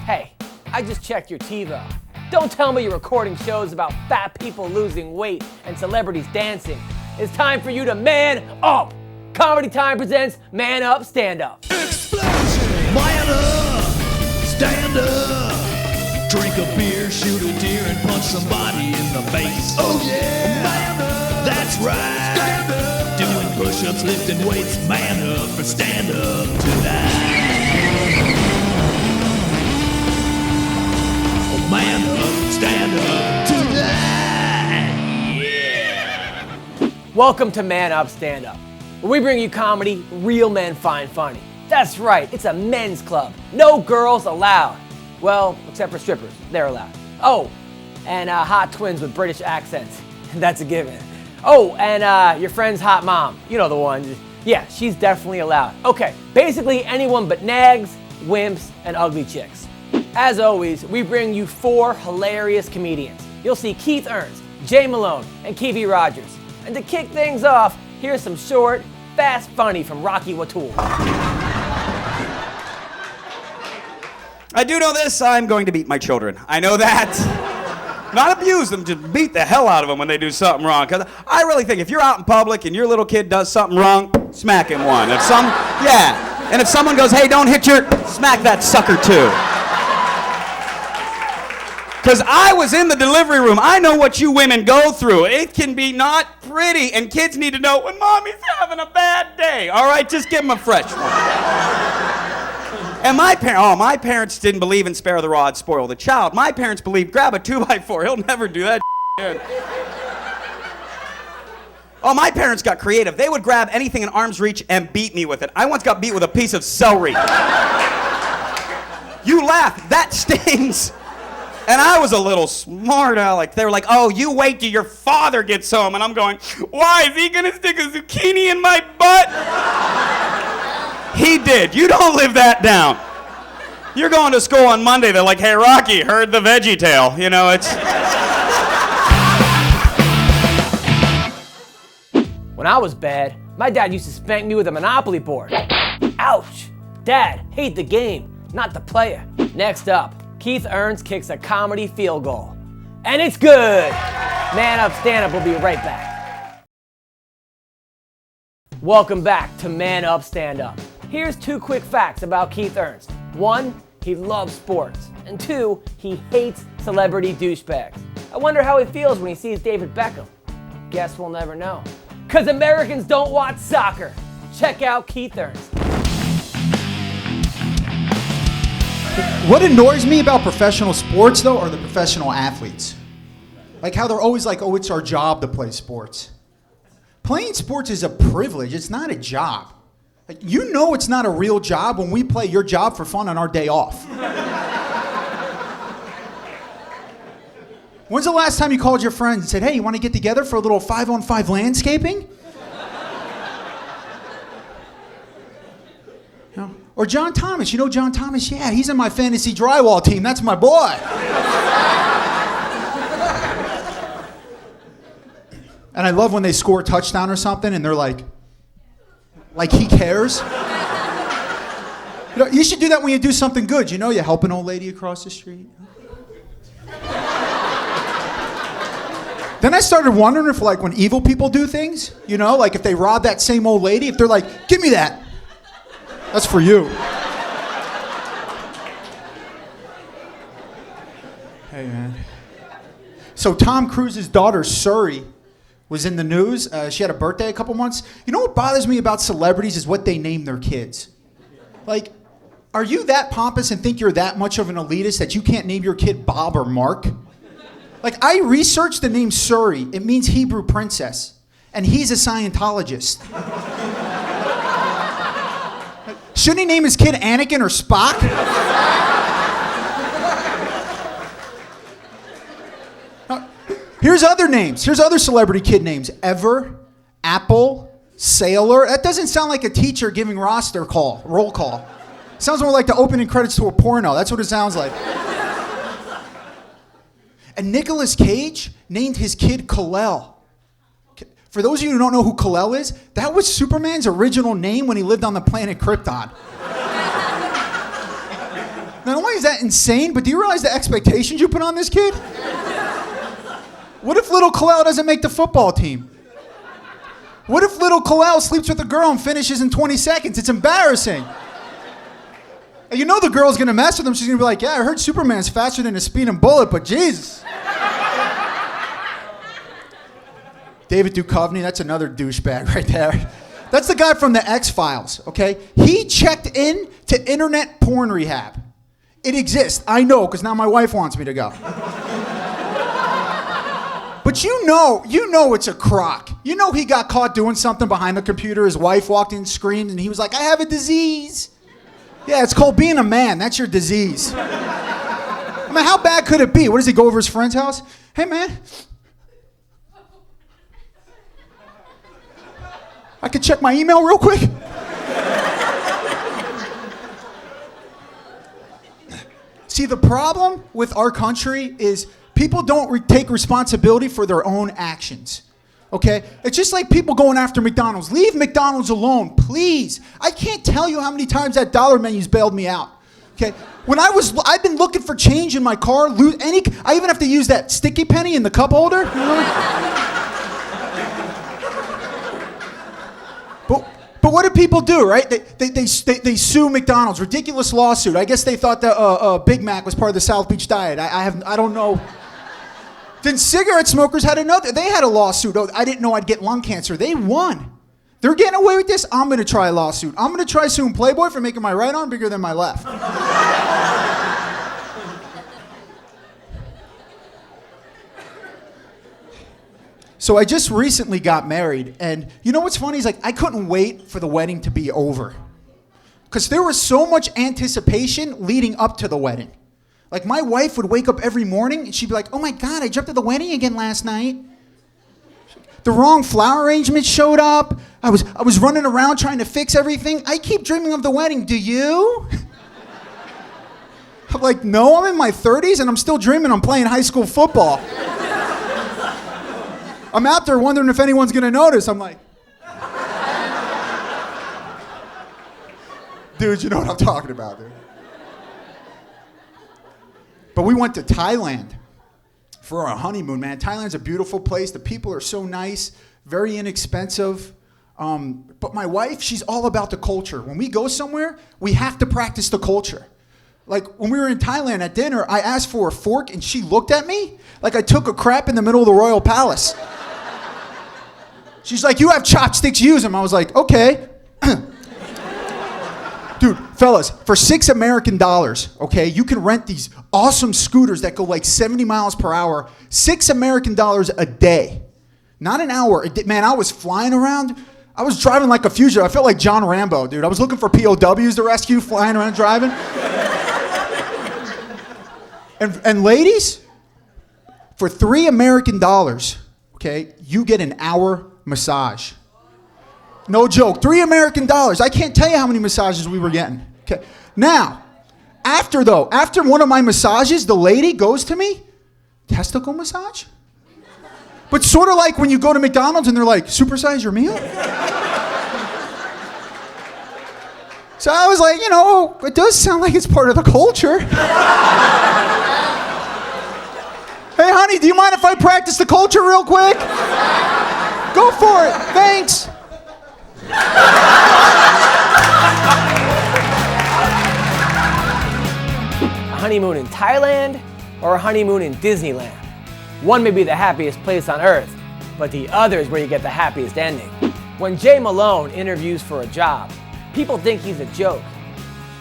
Hey, I just checked your TiVo. Don't tell me you're recording shows about fat people losing weight and celebrities dancing. It's time for you to man up. Comedy Time presents Man Up, Stand Up. Explosion! Man up! Stand up! Drink a beer, shoot a deer, and punch somebody in the face. Oh yeah! Man up! That's right! Stand up! Doing push-ups, lifting weights, man up or stand up tonight. Oh, man up, stand up tonight! Yeah! Welcome to Man Up, Stand Up, where we bring you comedy real men find funny. That's right, it's a men's club. No girls allowed. Well, except for strippers, they're allowed. Oh, and hot twins with British accents. That's a given. Oh, and your friend's hot mom. You know the one. Yeah, she's definitely allowed. Okay, basically anyone but nags, wimps, and ugly chicks. As always, we bring you 4 hilarious comedians. You'll see Keith Ernst, Jay Malone, and Kivi Rogers. And to kick things off, here's some short, fast funny from Rocky Watul. I do know this, I'm going to beat my children. I know that. Not abuse them, just beat the hell out of them when they do something wrong. Because I really think if you're out in public and your little kid does something wrong, smack him one. And if someone goes, hey, don't hit your, smack that sucker too. Because I was in the delivery room. I know what you women go through. It can be not pretty, and kids need to know when mommy's having a bad day. All right, just give them a fresh one. And my parents didn't believe in spare the rod, spoil the child. My parents believed grab a 2x4. He'll never do that again. Oh, my parents got creative. They would grab anything in arm's reach and beat me with it. I once got beat with a piece of celery. You laugh, that stings. And I was a little smart aleck. They were like, oh, you wait till your father gets home. And I'm going, why, is he gonna stick a zucchini in my butt? He did. You don't live that down. You're going to school on Monday. They're like, hey, Rocky, heard the Veggie Tale. You know, it's... When I was bad, my dad used to spank me with a Monopoly board. Ouch. Dad, hate the game, not the player. Next up, Keith Ernst kicks a comedy field goal. And it's good. Man Up, Stand Up will be right back. Welcome back to Man Up, Stand Up. Here's 2 quick facts about Keith Ernst. 1, he loves sports. And 2, he hates celebrity douchebags. I wonder how he feels when he sees David Beckham. Guess we'll never know. Because Americans don't watch soccer. Check out Keith Ernst. What annoys me about professional sports, though, are the professional athletes. Like how they're always like, oh, it's our job to play sports. Playing sports is a privilege. It's not a job. Like, you know it's not a real job when we play your job for fun on our day off. When's the last time you called your friends and said, hey, you want to get together for a little 5-on-5 landscaping? You know? Or John Thomas. You know John Thomas? Yeah, he's in my fantasy drywall team. That's my boy. And I love when they score a touchdown or something and they're like he cares. You know, you should do that when you do something good. You know, you help an old lady across the street. Then I started wondering if, like, when evil people do things, you know, like if they rob that same old lady, if they're like, give me that. That's for you. Hey, man. So Tom Cruise's daughter, Suri, was in the news. She had a birthday a couple months. You know what bothers me about celebrities is what they name their kids. Like, are you that pompous and think you're that much of an elitist that you can't name your kid Bob or Mark? Like, I researched the name Suri. It means Hebrew princess. And he's a Scientologist. Shouldn't he name his kid Anakin or Spock? Here's other names. Here's other celebrity kid names. Ever, Apple, Sailor. That doesn't sound like a teacher giving roll call. Sounds more like the opening credits to a porno. That's what it sounds like. And Nicolas Cage named his kid Kal-El. For those of you who don't know who Kal-El is, that was Superman's original name when he lived on the planet Krypton. Not only is that insane, but do you realize the expectations you put on this kid? What if little Kalel doesn't make the football team? What if little Kalel sleeps with a girl and finishes in 20 seconds? It's embarrassing. And you know the girl's gonna mess with him. She's gonna be like, yeah, I heard Superman's faster than a speeding bullet, but Jesus. David Duchovny, that's another douchebag right there. That's the guy from the X-Files, okay? He checked in to internet porn rehab. It exists, I know, because now my wife wants me to go. But you know it's a crock. You know he got caught doing something behind the computer. His wife walked in, screamed, and he was like, I have a disease. Yeah, it's called being a man. That's your disease. I mean, how bad could it be? What does he go over his friend's house? Hey, man. I could check my email real quick. See, the problem with our country is people don't take responsibility for their own actions, okay? It's just like people going after McDonald's. Leave McDonald's alone, please. I can't tell you how many times that dollar menu's bailed me out, okay? I've been looking for change in my car. I even have to use that sticky penny in the cup holder. You know? But what do people do, right? They sue McDonald's, ridiculous lawsuit. I guess they thought that Big Mac was part of the South Beach diet. I don't know. Then cigarette smokers had they had a lawsuit. Oh, I didn't know I'd get lung cancer. They won. They're getting away with this. I'm gonna try a lawsuit. I'm gonna try suing Playboy for making my right arm bigger than my left. So I just recently got married, and you know what's funny is like I couldn't wait for the wedding to be over. Because there was so much anticipation leading up to the wedding. Like my wife would wake up every morning and she'd be like, oh my God, I jumped at the wedding again last night. The wrong flower arrangement showed up. I was running around trying to fix everything. I keep dreaming of the wedding, do you? I'm like, no, I'm in my 30s and I'm still dreaming I'm playing high school football. I'm out there wondering if anyone's gonna notice. I'm like, dude, you know what I'm talking about, dude. But we went to Thailand for our honeymoon, man. Thailand's a beautiful place. The people are so nice, very inexpensive. But my wife, she's all about the culture. When we go somewhere, we have to practice the culture. Like when we were in Thailand at dinner, I asked for a fork and she looked at me like I took a crap in the middle of the royal palace. She's like, you have chopsticks, use them. I was like, okay. Dude, fellas, for $6 American, okay, you can rent these awesome scooters that go like 70 miles per hour, $6 American a day. Not an hour. Man, I was flying around. I was driving like a fugitive. I felt like John Rambo, dude. I was looking for POWs to rescue, flying around driving. And ladies, for $3 American, okay, you get an hour massage. No joke, $3 American. I can't tell you how many massages we were getting. Okay. Now, after one of my massages, the lady goes to me, testicle massage? But sort of like when you go to McDonald's and they're like, supersize your meal? So I was like, you know, it does sound like it's part of the culture. Hey, honey, do you mind if I practice the culture real quick? Go for it. Thanks. A honeymoon in Thailand or a honeymoon in Disneyland? One may be the happiest place on earth, but the other is where you get the happiest ending. When Jay Malone interviews for a job, people think he's a joke.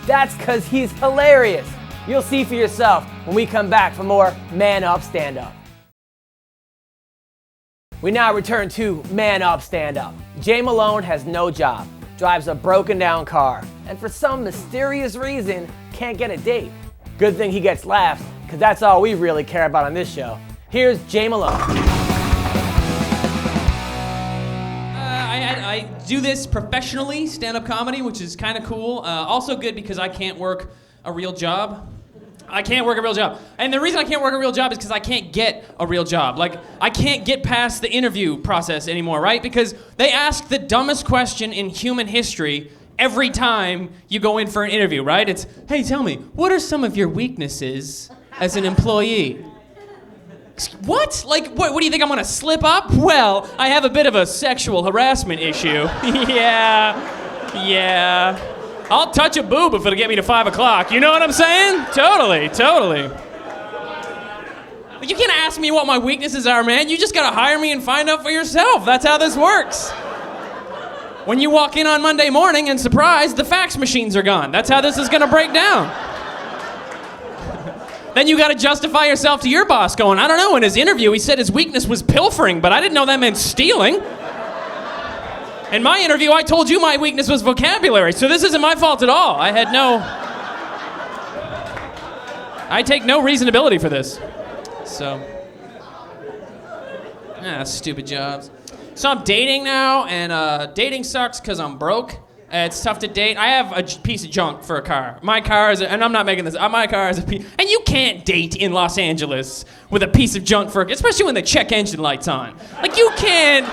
That's because he's hilarious. You'll see for yourself when we come back for more Man Up, Stand Up. We now return to Man Up, Stand Up. Jay Malone has no job, drives a broken down car, and for some mysterious reason, can't get a date. Good thing he gets laughs, because that's all we really care about on this show. Here's Jay Malone. I do this professionally, stand-up comedy, which is kind of cool. Also good because I can't work a real job. I can't work a real job. And the reason I can't work a real job is because I can't get a real job. Like, I can't get past the interview process anymore, right? Because they ask the dumbest question in human history every time you go in for an interview, right? It's, hey, tell me, what are some of your weaknesses as an employee? What? Like, what do you think I'm gonna slip up? Well, I have a bit of a sexual harassment issue. Yeah. I'll touch a boob if it'll get me to 5 o'clock. You know what I'm saying? Totally. You can't ask me what my weaknesses are, man. You just gotta hire me and find out for yourself. That's how this works. When you walk in on Monday morning and surprise, the fax machines are gone. That's how this is gonna break down. Then you gotta justify yourself to your boss going, I don't know, in his interview he said his weakness was pilfering, but I didn't know that meant stealing. In my interview, I told you my weakness was vocabulary, so this isn't my fault at all. I take no reasonability for this. So, stupid jobs. So I'm dating now, and dating sucks because I'm broke. It's tough to date. I have a piece of junk for a car. My car is, and I'm not making this, my car is a piece, and you can't date in Los Angeles with a piece of junk for, especially when the check engine light's on. Like, you can't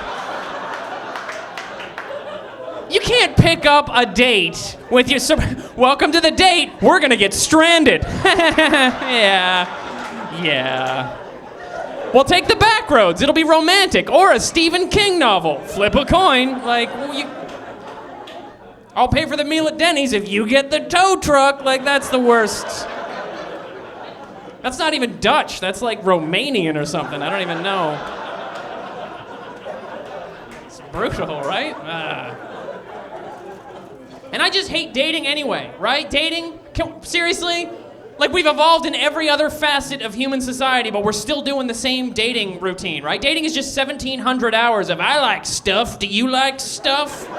pick up a date with your, welcome to the date, we're gonna get stranded. Yeah. Well, take the back roads, it'll be romantic, or a Stephen King novel. Flip a coin, like, I'll pay for the meal at Denny's if you get the tow truck. Like, that's the worst. That's not even Dutch. That's like Romanian or something. I don't even know. It's brutal, right? And I just hate dating anyway, right? Dating? Seriously? Like, we've evolved in every other facet of human society, but we're still doing the same dating routine, right? Dating is just 1,700 hours of, I like stuff. Do you like stuff?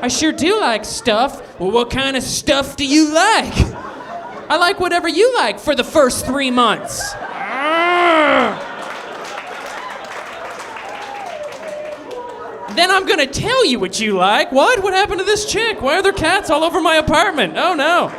I sure do like stuff. Well, what kind of stuff do you like? I like whatever you like for the first 3 months. Then I'm gonna tell you what you like. What? What happened to this chick? Why are there cats all over my apartment? Oh no.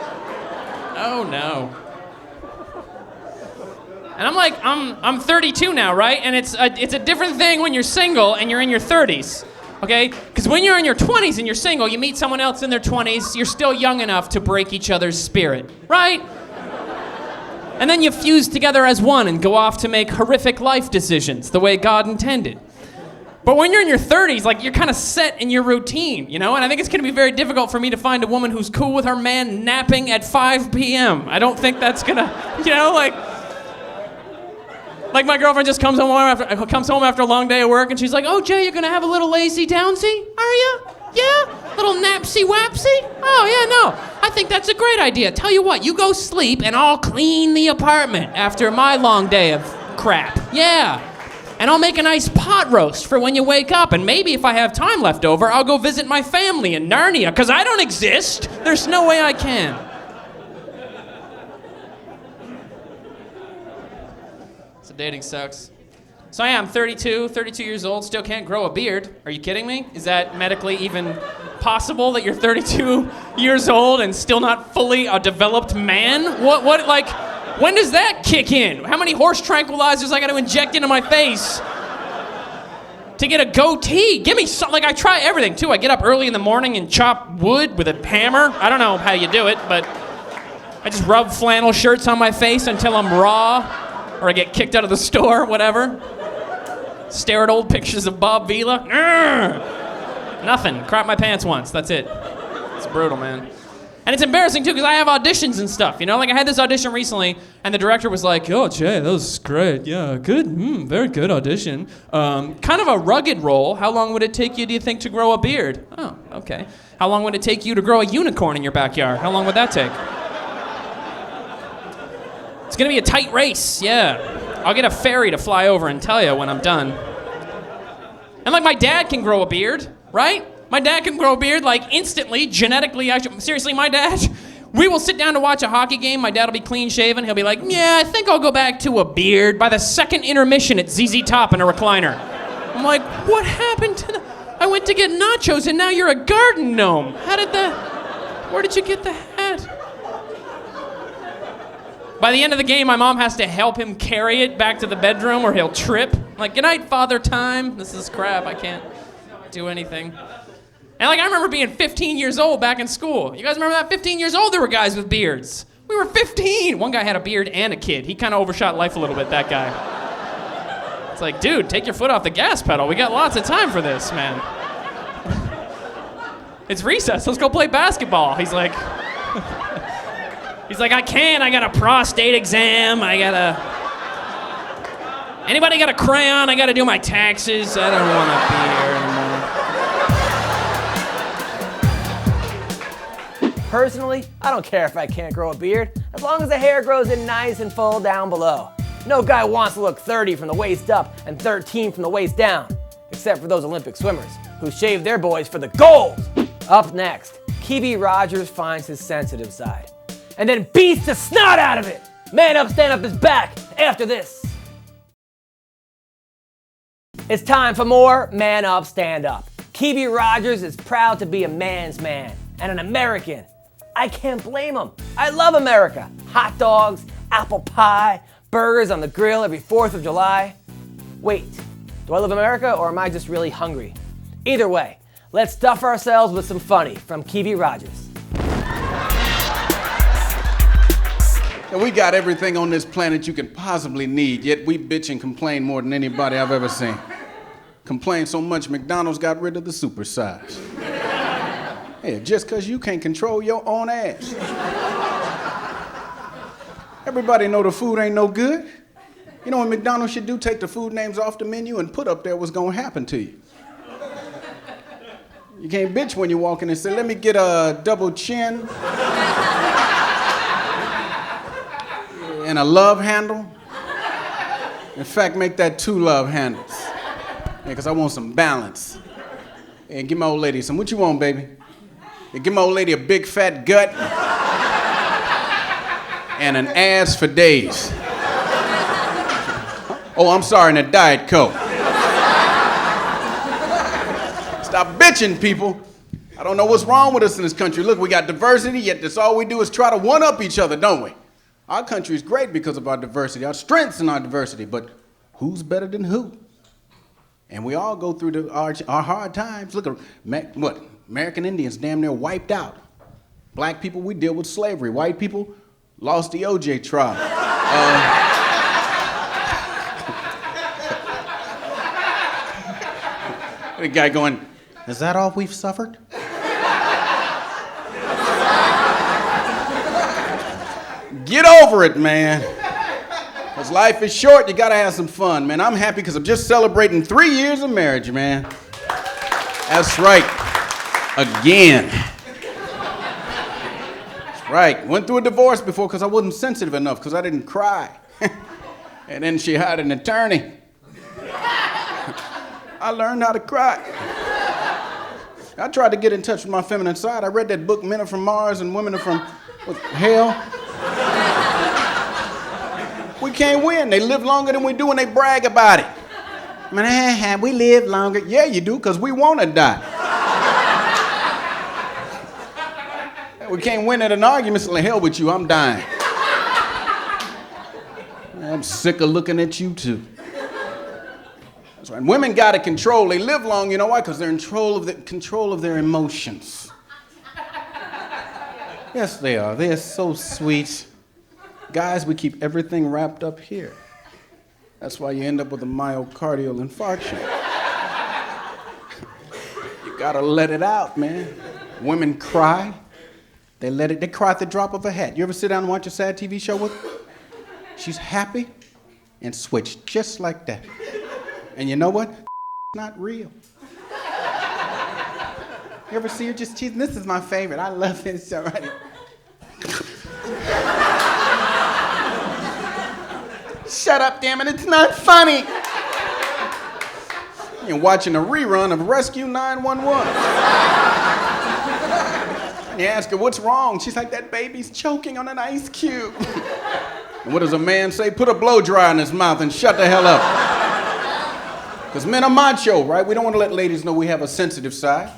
And I'm like, I'm 32 now, right? And it's a different thing when you're single and you're in your 30s. Okay? Because when you're in your 20s and you're single, you meet someone else in their 20s, you're still young enough to break each other's spirit, right? And then you fuse together as one and go off to make horrific life decisions the way God intended. But when you're in your 30s, like, you're kind of set in your routine, you know? And I think it's going to be very difficult for me to find a woman who's cool with her man napping at 5 p.m. I don't think that's going to, you know, like my girlfriend just comes home after a long day of work, and she's like, oh, Jay, you're going to have a little lazy downsy? Are you? Yeah? Little napsy wapsy? Oh, yeah, no. I think that's a great idea. Tell you what, you go sleep, and I'll clean the apartment after my long day of crap. Yeah. And I'll make a nice pot roast for when you wake up, and maybe if I have time left over, I'll go visit my family in Narnia, because I don't exist. There's no way I can. So dating sucks. So I'm 32 years old, still can't grow a beard. Are you kidding me? Is that medically even possible that you're 32 years old and still not fully a developed man? What, like, when does that kick in? How many horse tranquilizers I got to inject into my face to get a goatee? Give me some, like, I try everything too. I get up early in the morning and chop wood with a hammer. I don't know how you do it, but I just rub flannel shirts on my face until I'm raw, or I get kicked out of the store, whatever. Stare at old pictures of Bob Vila. Nothing. Crap my pants once. That's it. It's brutal, man. And it's embarrassing, too, because I have auditions and stuff, you know? Like, I had this audition recently, and the director was like, oh, Jay, that was great. Yeah, good. Very good audition. Kind of a rugged role. How long would it take you, do you think, to grow a beard? Oh, okay. How long would it take you to grow a unicorn in your backyard? How long would that take? It's going to be a tight race, yeah. I'll get a ferry to fly over and tell you when I'm done. And, like, my dad can grow a beard, right? My dad can grow a beard, like, instantly, genetically. Seriously, my dad, we will sit down to watch a hockey game. My dad will be clean-shaven. He'll be like, yeah, I think I'll go back to a beard by the second intermission at ZZ Top in a recliner. I'm like, what happened to the... I went to get nachos, and now you're a garden gnome. Where did you get the hat? By the end of the game, my mom has to help him carry it back to the bedroom or he'll trip. I'm like, good night, father time. This is crap. I can't do anything. And like I remember being 15 years old back in school. You guys remember that? 15 years old, there were guys with beards. We were 15. One guy had a beard and a kid. He kind of overshot life a little bit, that guy. It's like, dude, take your foot off the gas pedal. We got lots of time for this, man. It's recess. Let's go play basketball. He's like, I can't. I got a prostate exam. Anybody got a crayon? I got to do my taxes. I don't want to be here anymore. Personally, I don't care if I can't grow a beard, as long as the hair grows in nice and full down below. No guy wants to look 30 from the waist up and 13 from the waist down, except for those Olympic swimmers who shave their boys for the gold. Up next, Kivi Rogers finds his sensitive side, and then beats the snot out of it. Man Up, Stand Up is back after this. It's time for more Man Up, Stand Up. Kivi Rogers is proud to be a man's man and an American. I can't blame him. I love America. Hot dogs, apple pie, burgers on the grill every 4th of July. Wait, do I love America or am I just really hungry? Either way, let's stuff ourselves with some funny from Kivi Rogers. And we got everything on this planet you can possibly need, yet we bitch and complain more than anybody I've ever seen. Complain so much McDonald's got rid of the super size. Yeah, just because you can't control your own ass. Everybody know the food ain't no good. You know what McDonald's should do? Take the food names off the menu and put up there what's gonna happen to you. You can't bitch when you walk in and say, let me get a double chin and a love handle. In fact, make that 2 love handles. Yeah, because I want some balance. And give my old lady some. What you want, baby? Yeah, give my old lady a big fat gut and an ass for days. Oh, I'm sorry, and a Diet Coke. Stop bitching, people. I don't know what's wrong with us in this country. Look, we got diversity, yet that's all we do is try to one-up each other, don't we? Our country is great because of our diversity, our strengths in our diversity, but who's better than who? And we all go through our hard times. Look at American Indians damn near wiped out. Black people, we deal with slavery. White people lost the OJ trial. The guy going, is that all we've suffered? Get over it, man. Because life is short, you gotta have some fun, man. I'm happy because I'm just celebrating 3 years of marriage, man. That's right. Again. That's right. Went through a divorce before because I wasn't sensitive enough, because I didn't cry. And then she hired an attorney. I learned how to cry. I tried to get in touch with my feminine side. I read that book, Men Are From Mars and Women Are From Hell. We can't win. They live longer than we do and they brag about it. I mean, we live longer. Yeah, you do, because we want to die. We can't win at an argument, so the hell with you, I'm dying. I'm sick of looking at you too. That's right. Women got to control. They live long, you know why? Because they're in control of their emotions. Yes, they are. They are so sweet. Guys, we keep everything wrapped up here. That's why you end up with a myocardial infarction. You gotta let it out, man. Women cry. They cry at the drop of a hat. You ever sit down and watch a sad TV show with her? She's happy and switched just like that. And you know what? It's not real. You ever see her just cheating? This is my favorite. I love it so right. Shut up, damn it, it's not funny. You're watching a rerun of Rescue 911. And you ask her, what's wrong? She's like, that baby's choking on an ice cube. And what does a man say? Put a blow dryer in his mouth and shut the hell up. Because men are macho, right? We don't want to let ladies know we have a sensitive side.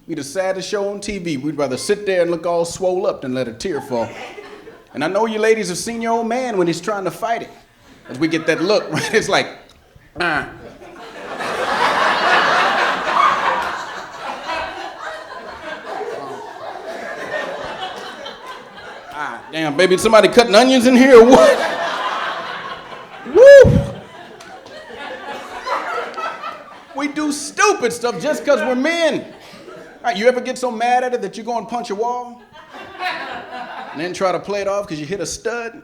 We the saddest show on TV. We'd rather sit there and look all swole up than let a tear fall. And I know you ladies have seen your old man when he's trying to fight it. As we get that look, right? It's like, Ah, damn, baby, somebody cutting onions in here or what? Woo! We do stupid stuff just because we're men. All right, you ever get so mad at it that you go and punch a wall? And then try to play it off because you hit a stud?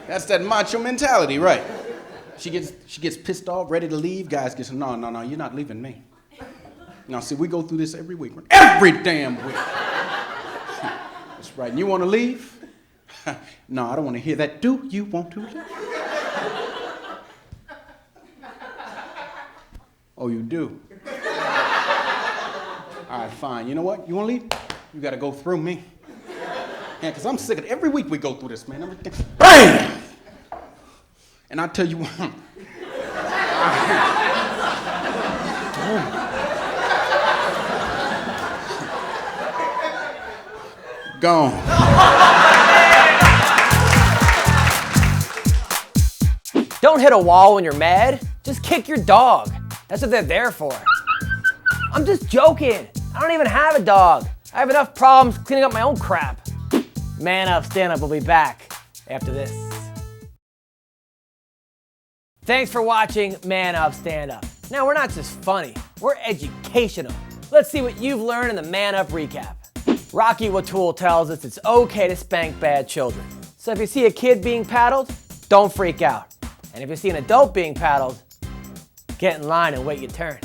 That's that macho mentality, right? She gets pissed off, ready to leave. Guys get, no, you're not leaving me. Now, see, we go through this every week. Every damn week. That's right. And you want to leave? No, I don't want to hear that. Do you want to leave? Oh, you do? All right, fine. You know what? You want to leave? You got to go through me. Yeah, because I'm sick of it. Every week we go through this, man. Bam! And I tell you what. Gone. Don't hit a wall when you're mad. Just kick your dog. That's what they're there for. I'm just joking. I don't even have a dog. I have enough problems cleaning up my own crap. Man Up, Stand Up will be back after this. Thanks for watching Man Up, Stand Up. Now, we're not just funny, we're educational. Let's see what you've learned in the Man Up recap. Rocky Watul tells us it's okay to spank bad children. So if you see a kid being paddled, don't freak out. And if you see an adult being paddled, get in line and wait your turn.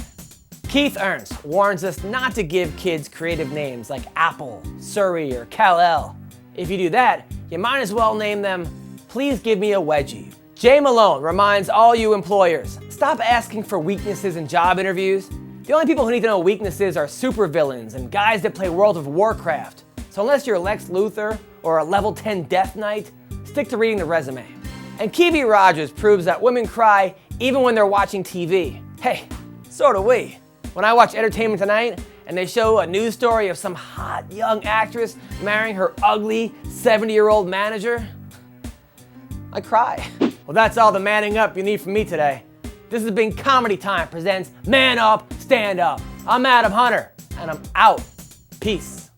Keith Ernst warns us not to give kids creative names like Apple, Surrey, or Kal-El. If you do that, you might as well name them, Please Give Me a Wedgie. Jay Malone reminds all you employers, stop asking for weaknesses in job interviews. The only people who need to know weaknesses are supervillains and guys that play World of Warcraft. So unless you're Lex Luthor or a level 10 Death Knight, stick to reading the resume. And Kivi Rogers proves that women cry even when they're watching TV. Hey, so do we. When I watch Entertainment Tonight and they show a news story of some hot young actress marrying her ugly 70-year-old manager, I cry. Well, that's all the manning up you need from me today. This has been Comedy Time presents Man Up, Stand Up. I'm Adam Hunter, and I'm out. Peace.